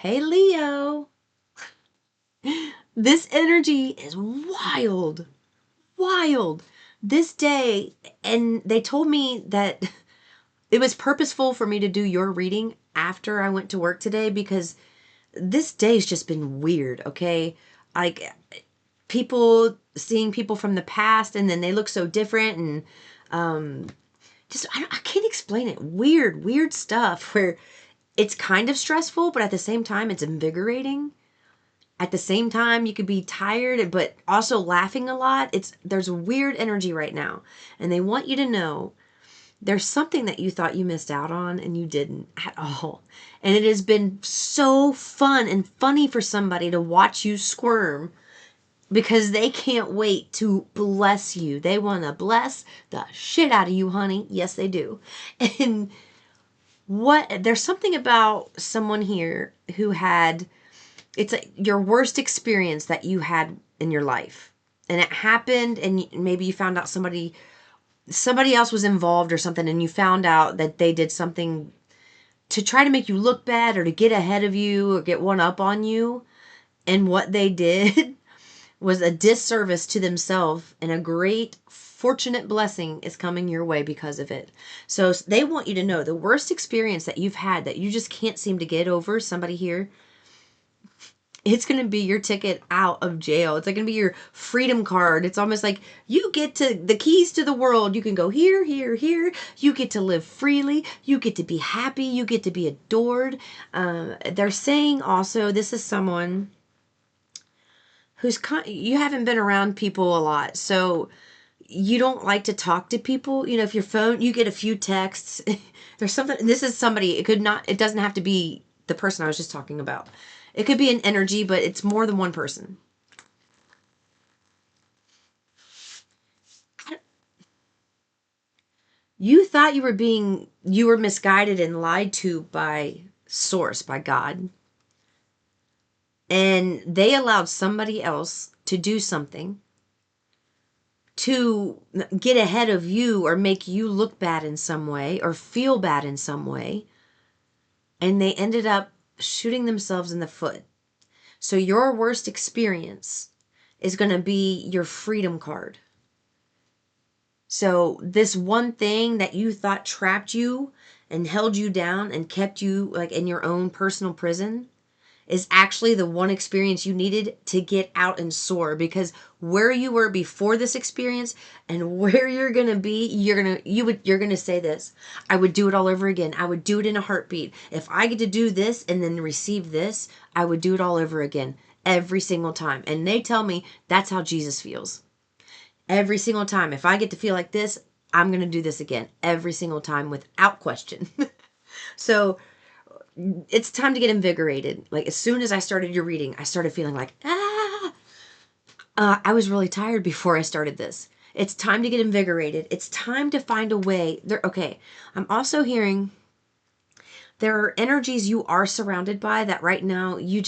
Hey, Leo. This energy is wild. Wild. This day, and they told me that it was purposeful for me to do your reading after I went to work today because this day's just been weird, okay? Like seeing people from the past and then they look so different and um I can't explain it. Weird stuff where it's kind of stressful, but at the same time it's invigorating. At the same time, you could be tired, but also laughing a lot. There's a weird energy right now. And they want you to know there's something that you thought you missed out on and you didn't at all. And it has been so fun and funny for somebody to watch you squirm because they can't wait to bless you. They want to bless the shit out of you, honey. Yes, they do. And there's something about someone here who had it's your worst experience that you had in your life, and it happened, and maybe you found out somebody else was involved or something, and you found out that they did something to try to make you look bad or to get ahead of you or get one up on you, and what they did was a disservice to themselves, and a great fortunate blessing is coming your way because of it. So they want you to know the worst experience that you've had that you just can't seem to get over, somebody here, it's going to be your ticket out of jail. It's like going to be your freedom card. It's almost like you get to the keys to the world. You can go here, here, here. You get to live freely. You get to be happy. You get to be adored. They're saying also, this is someone who's you haven't been around people a lot. So you don't like to talk to people. You know, if your phone, you get a few texts. There's something, this is somebody, it doesn't have to be the person I was just talking about. It could be an energy, but it's more than one person. You thought you were misguided and lied to by source, by God. And they allowed somebody else to do something to get ahead of you or make you look bad in some way or feel bad in some way. And they ended up shooting themselves in the foot. So your worst experience is going to be your freedom card. So this one thing that you thought trapped you and held you down and kept you like in your own personal prison is actually the one experience you needed to get out and soar, because where you were before this experience and where you're going to be, you're going to say this: I would do it all over again. I would do it in a heartbeat. If I get to do this and then receive this, I would do it all over again every single time. And they tell me that's how Jesus feels. Every single time. If I get to feel like this, I'm going to do this again every single time without question. So it's time to get invigorated. Like as soon as I started your reading, I started feeling like, I was really tired before I started this. It's time to get invigorated. It's time to find a way. Okay, I'm also hearing there are energies you are surrounded by that right now you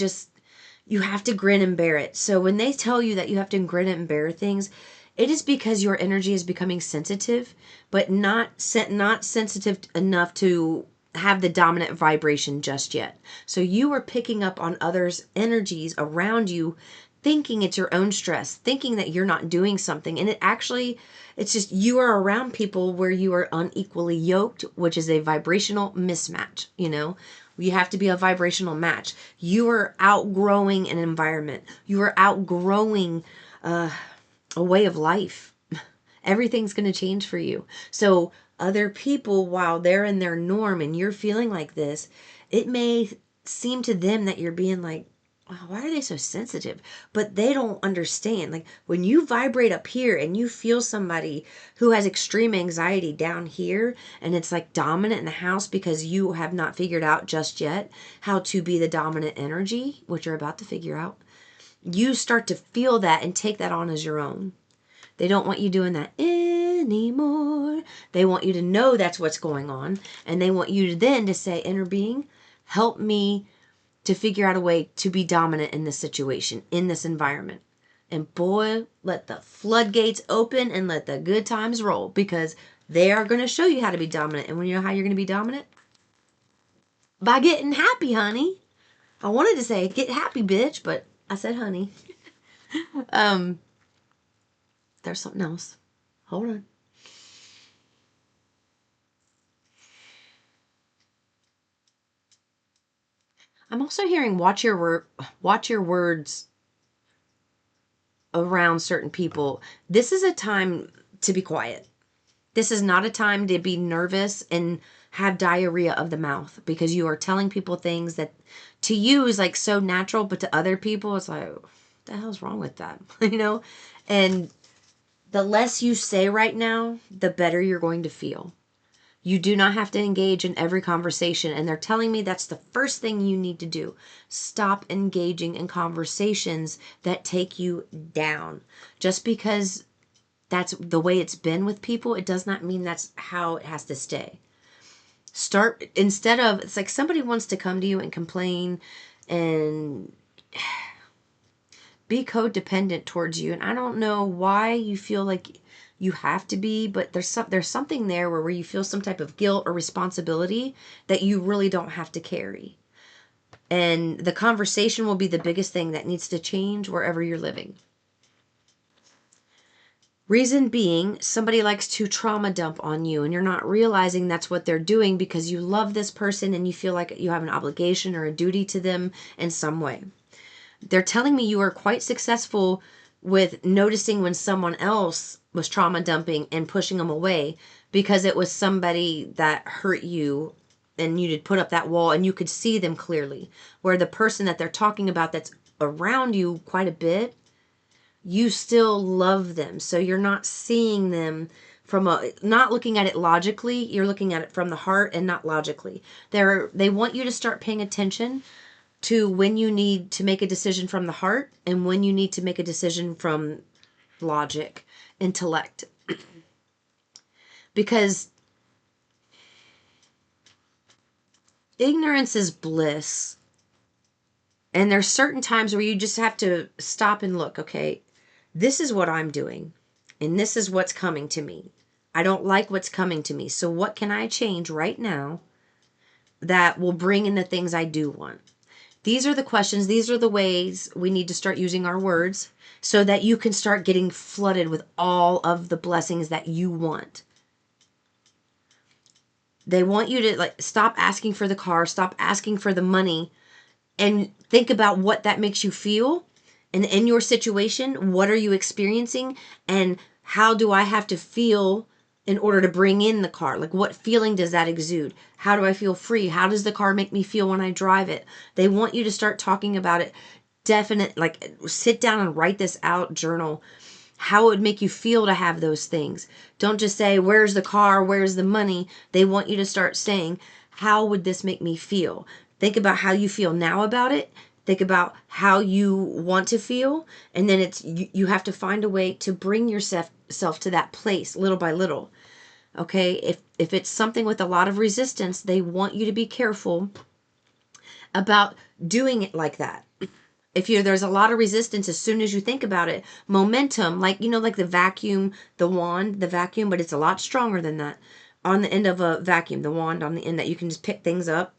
have to grin and bear it. So when they tell you that you have to grin and bear things, it is because your energy is becoming sensitive, but not sensitive enough to have the dominant vibration just yet. So you are picking up on others' energies around you, thinking it's your own stress, thinking that you're not doing something. And it's just you are around people where you are unequally yoked, which is a vibrational mismatch, you know? You have to be a vibrational match. You are outgrowing an environment. You are outgrowing a way of life. Everything's going to change for you. So other people, while they're in their norm and you're feeling like this, it may seem to them that you're being like, oh, why are they so sensitive? But they don't understand. Like when you vibrate up here and you feel somebody who has extreme anxiety down here, and it's like dominant in the house because you have not figured out just yet how to be the dominant energy, which you're about to figure out, you start to feel that and take that on as your own. They don't want you doing that anymore. They want you to know that's what's going on. And they want you to then to say, inner being, help me to figure out a way to be dominant in this situation, in this environment. And boy, let the floodgates open and let the good times roll, because they are going to show you how to be dominant. And when you know how you're going to be dominant? By getting happy, honey. I wanted to say, get happy, bitch, but I said honey. There's something else. Hold on. I'm also hearing watch your words around certain people. This is a time to be quiet. This is not a time to be nervous and have diarrhea of the mouth, because you are telling people things that to you is like so natural, but to other people it's like, what the hell's wrong with that? And the less you say right now, the better you're going to feel. You do not have to engage in every conversation. And they're telling me that's the first thing you need to do. Stop engaging in conversations that take you down. Just because that's the way it's been with people, it does not mean that's how it has to stay. Start, instead of, it's like somebody wants to come to you and complain and be codependent towards you. And I don't know why you feel like you have to be, but there's something there where you feel some type of guilt or responsibility that you really don't have to carry. And the conversation will be the biggest thing that needs to change wherever you're living. Reason being, somebody likes to trauma dump on you, and you're not realizing that's what they're doing because you love this person and you feel like you have an obligation or a duty to them in some way. They're telling me you are quite successful with noticing when someone else was trauma dumping and pushing them away because it was somebody that hurt you and you did put up that wall and you could see them clearly. Where the person that they're talking about that's around you quite a bit, you still love them. So you're not seeing them from not looking at it logically, you're looking at it from the heart and not logically. They want you to start paying attention to when you need to make a decision from the heart and when you need to make a decision from logic, intellect. Because ignorance is bliss. And there's certain times where you just have to stop and look, okay, this is what I'm doing and this is what's coming to me. I don't like what's coming to me. So what can I change right now that will bring in the things I do want? These are the questions. These are the ways we need to start using our words so that you can start getting flooded with all of the blessings that you want. They want you to stop asking for the car, stop asking for the money, and think about what that makes you feel. And in your situation, what are you experiencing? And how do I have to feel in order to bring in the car? Like, what feeling does that exude? How do I feel free? How does the car make me feel when I drive it? They want you to start talking about it. Sit down and write this out, journal. How it would make you feel to have those things. Don't just say, where's the car? Where's the money? They want you to start saying, how would this make me feel? Think about how you feel now about it. Think about how you want to feel. And then you have to find a way to bring yourself to that place little by little. Okay? If it's something with a lot of resistance, they want you to be careful about doing it like that. If there's a lot of resistance, as soon as you think about it, momentum, like the vacuum, the wand, the vacuum, but it's a lot stronger than that. On the end of a vacuum, the wand on the end that you can just pick things up.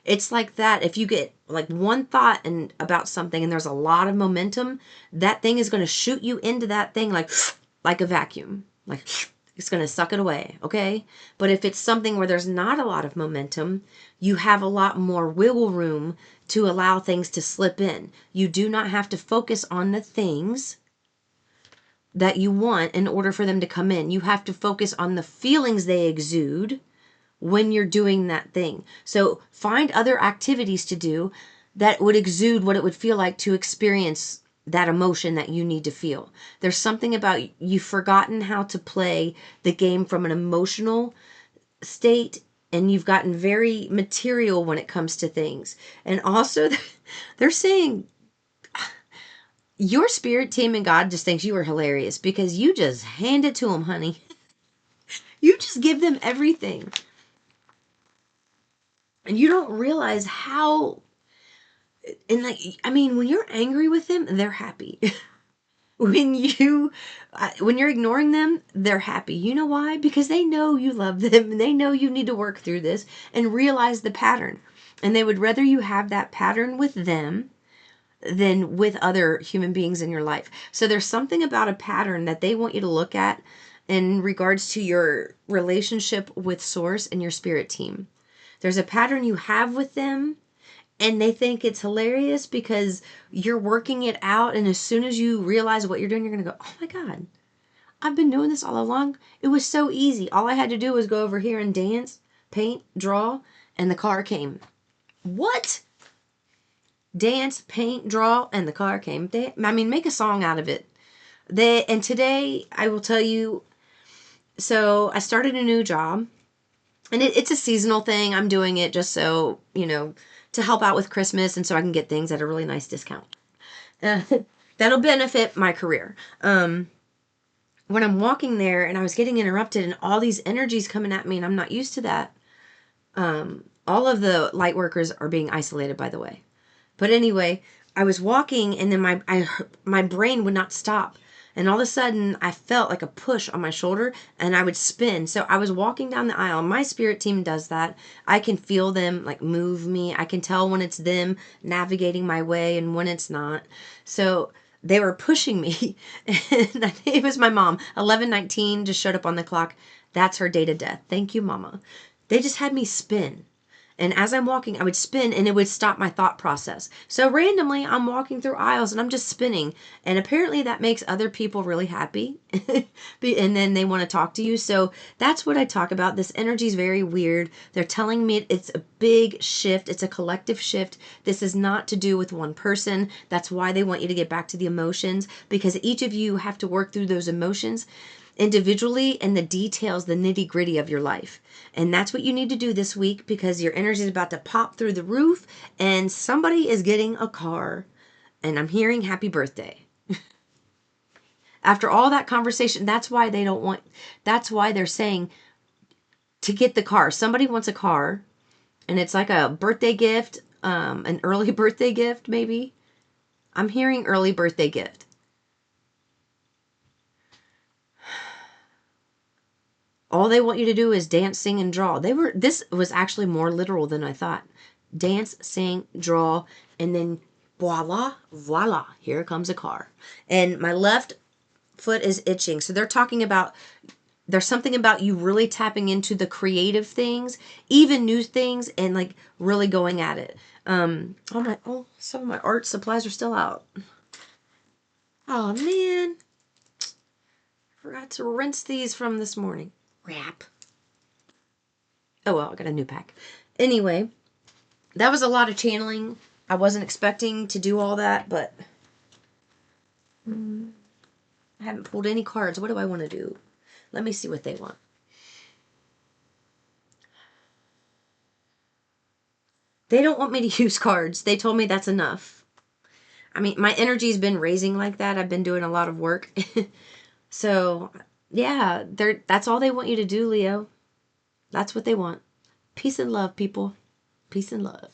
It's like that. If you get one thought about something and there's a lot of momentum, that thing is going to shoot you into that thing like a vacuum. It's going to suck it away, okay? But if it's something where there's not a lot of momentum, you have a lot more wiggle room to allow things to slip in. You do not have to focus on the things that you want in order for them to come in. You have to focus on the feelings they exude when you're doing that thing. So find other activities to do that would exude what it would feel like to experience that emotion that you need to feel. There's something about you've forgotten how to play the game from an emotional state, and you've gotten very material when it comes to things. And also they're saying your spirit team and God just thinks you are hilarious because you just hand it to them, honey. You just give them everything. And you don't realize how, and when you're angry with them, they're happy. when you're ignoring them, they're happy. You know why? Because they know you love them and they know you need to work through this and realize the pattern. And they would rather you have that pattern with them than with other human beings in your life. So there's something about a pattern that they want you to look at in regards to your relationship with Source and your spirit team. There's a pattern you have with them, and they think it's hilarious because you're working it out. And as soon as you realize what you're doing, you're going to go, oh my God, I've been doing this all along. It was so easy. All I had to do was go over here and dance, paint, draw, and the car came. What? Dance, paint, draw, and the car came. Make a song out of it. And today, I will tell you, so I started a new job, and it's a seasonal thing. I'm doing it just so, to help out with Christmas, and so I can get things at a really nice discount. That'll benefit my career. When I'm walking there, and I was getting interrupted, and all these energies coming at me, and I'm not used to that. All of the light workers are being isolated, by the way. But anyway, I was walking, and then my brain would not stop. And all of a sudden, I felt like a push on my shoulder, and I would spin. So I was walking down the aisle. My spirit team does that. I can feel them like move me. I can tell when it's them navigating my way and when it's not. So they were pushing me. And I think it was my mom. 11:19 just showed up on the clock. That's her date of death. Thank you, Mama. They just had me spin. And as I'm walking, I would spin, and it would stop my thought process. So randomly, I'm walking through aisles and I'm just spinning. And apparently that makes other people really happy. And then they want to talk to you. So that's what I talk about. This energy is very weird. They're telling me it's a big shift. It's a collective shift. This is not to do with one person. That's why they want you to get back to the emotions, because each of you have to work through those emotions individually and the details, the nitty gritty of your life. And that's what you need to do this week, because your energy is about to pop through the roof and somebody is getting a car. And I'm hearing happy birthday. After all that conversation, that's why they're saying to get the car. Somebody wants a car, and it's like a birthday gift, an early birthday gift, maybe. I'm hearing early birthday gift. All they want you to do is dance, sing, and draw. This was actually more literal than I thought. Dance, sing, draw, and then voila, here comes a car. And my left foot is itching. So there's something about you really tapping into the creative things, even new things, and like really going at it. Some of my art supplies are still out. Oh man. Forgot to rinse these from this morning. Crap. Oh well, I got a new pack. Anyway, that was a lot of channeling. I wasn't expecting to do all that, but I haven't pulled any cards. What do I want to do? Let me see what they want. They don't want me to use cards. They told me that's enough. I mean, my energy's been raising like that. I've been doing a lot of work. So, yeah, that's all they want you to do, Leo. That's what they want. Peace and love, people. Peace and love.